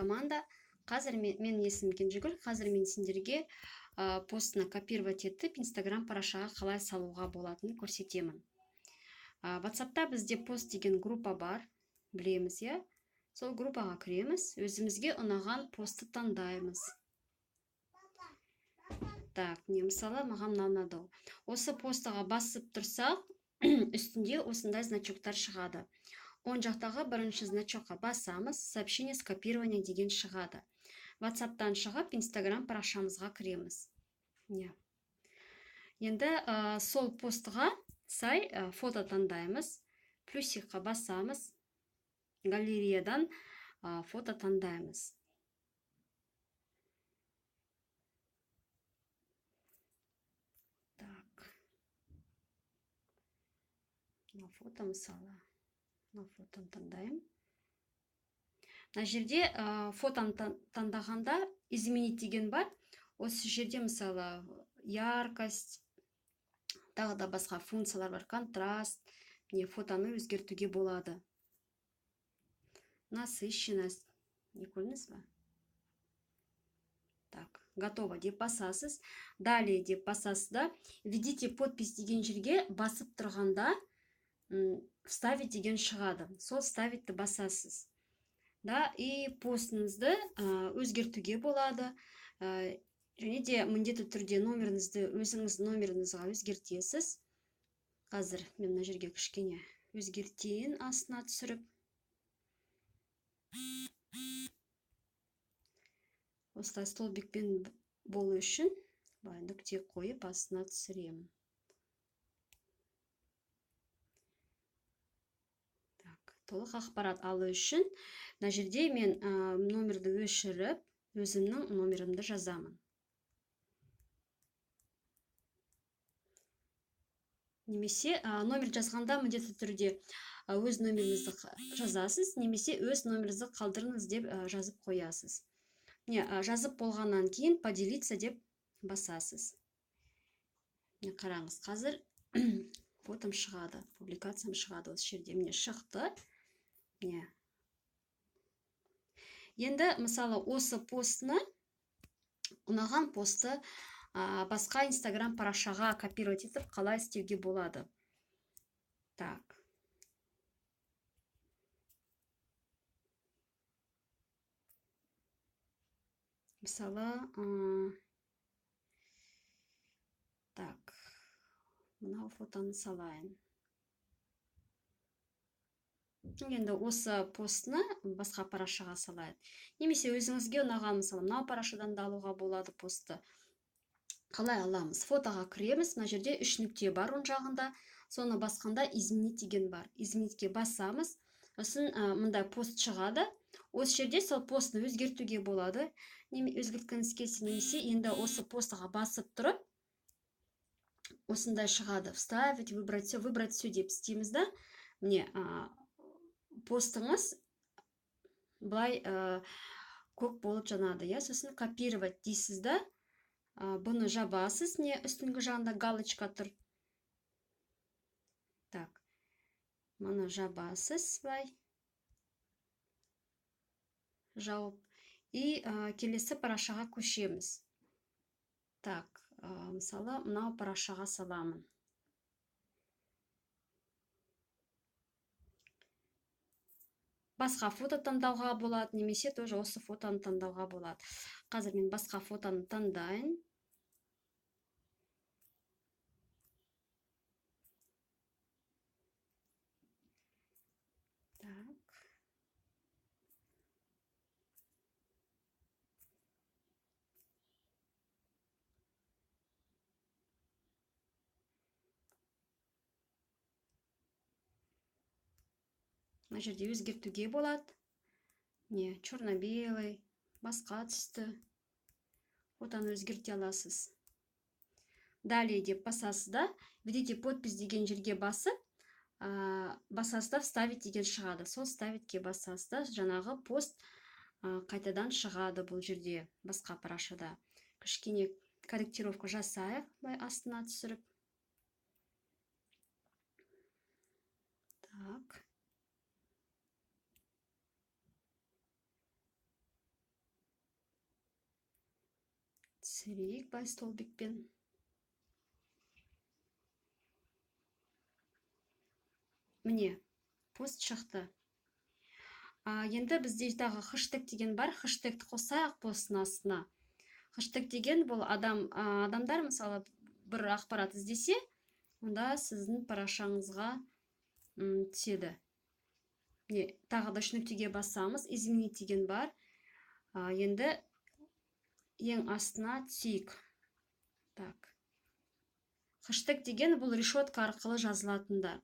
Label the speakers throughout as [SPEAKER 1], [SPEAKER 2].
[SPEAKER 1] команда. Қазір мен есімім Кенжегүл. Қазір мен сендерге постына копировать етіп Instagram парақшаға қалай салуға болатынын көрсетемін. WhatsApp'та бізде пост деген группа бар, білеміз, иә? Сол группаға кіреміз, өзімізге ұнаған постты таңдаймыз. Так, не мысалы, маған ұнады. Осы постаға басып тұрсақ, үстінде осындай значоктар шығады. Оң жақтағы бірінші значокқа басамыз, сообщение скопирования деген шығады. WhatsApp'тан шығып, Instagram парақшамызға кіреміз. Енді сол постыға сай фото таңдаймыз, плюсикқа басамыз, галереядан фото таңдаймыз. Так. Фото мысалы. Фотоны таңдаймын. Мына жерде фотоны таңдағанда изменить деген бар. Осы жерде мысалы яркость, тағы да басқа функциялар бар, контраст, фотоны өзгертуге болады. Насыщенность. Не көрдіңіз бе? Так, готово деп басасыз. Далее деп басасыз да. Введите подпись деген жерге басып тұрғанда вставить деген шығады. Сол вставитті басасыз. Да, и постыңызды өзгертуге болады. Және де міндетті түрде номеріңізді өзіңіз номеріңізға өзгертесіз. Қазір мен мына жерге кішкене өзгертейін, астына түсіріп. Осылай столбикпен болу үшін нүкте қойып астына түсіремін. Толық ақпарат алу үшін мына жерде мен номерді өшіріп, өзімнің номерімді жазамын. Немесе номер жазғанда міндетті түрде өз номеріңізді жазасыз, немесе өз номеріңізді қалдырыңыз деп жазып қоясыз. Жазып болғаннан кейін поделиться деп басасыз. Қараңыз, қазір фотом шығады, публикациям шығады. Осы жерде міне шықты. Енді, мысалы, осы постны, ұнаған посты басқа Instagram парақшаға копировать етіп, қалай істеуге болады. Так. Мысалы, так, мынау фотоны салайын. Енді осы постны басқа парақшаға салайын. Немесе өзіңізге ұнаған, мысалы, мынау парақшадан да алуға болады постты. Қалай аламыз? Фотоға кіреміз, мына жерде 3 нүкте бар оң жағында. Соны басқанда изменить деген бар. Изменитке басамыз. Сосын мында пост шығады. Осы жерде сол постны өзгертуге болады. Өзгерткіңіз келсе, немесе енді осы постыға басып тұрып, осындай шығады. Вставить, выбрать все деп істейміз да. Міне, постыңыз былай көк болып жанады. Сосын копировать дейсіз да. Бұны жабасыз, үстіңгі жағында галочка тұр. Так, мұны жабасыз, былай. Жауып. И келесі парақшаға көшеміз. Так, мысалы, мынау парақшаға саламын. Басқа фото таңдауға болады, немесе тоже осы фотоны таңдауға болады. Қазір мен басқа фотоны таңдайын. Так. Мына жерде өзгертуге болады. Черно-белый, басқа түсті. Фотоны өзгерте аласыз. Далее деп басасыз да, введите подпись деген жерге басып, басасыз да вставить деген шығады. Сол вставитке басасыз да, жаңағы пост қайтадан шығады бұл жерде, басқа парақшада. Кішкене корректировка жасайық, астына түсіріп. Так. түсірейік байстолбикпен. Міне, пост шықты. Енді бізде тағы хэштег деген бар. Хэштегті қосайық посттың астына. Хэштег деген бұл адамдар мысалы бір ақпарат іздесе, онда сіздің парақшаңызға түседі. Тағы да үш нүктеге басамыз. Изменить деген бар. Енді ең астына түсейік. Так. Хэштег деген бұл решетка арқылы жазылатындар.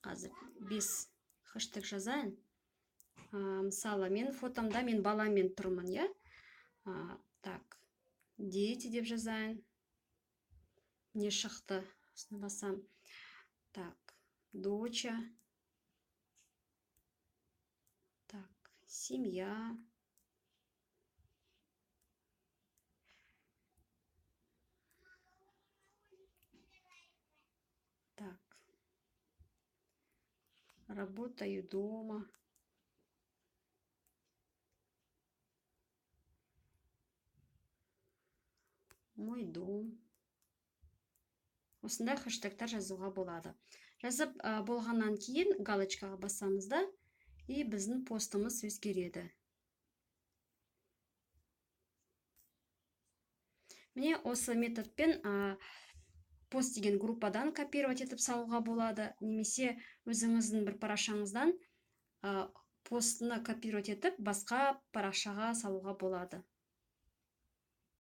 [SPEAKER 1] Қазір 5 хэштег жазайын. Мысалы, мен фотомда мен баламен тұрмын, я? Так. Дети деп жазайын. Не шықты? Осыны басам. Так. Доча. Так. Семья. Так. Работаю дома. Мой дом. Осындай хэштегтер жазуға болады. Жазып болғаннан кейін галочкаға басамыз да, и біздің постымыз өзгереді. Міне осы методпен пост деген группадан копировать етіп салуға болады, немесе өзіңіздің бір парақшаңыздан постыны копировать етіп басқа парақшаға салуға болады.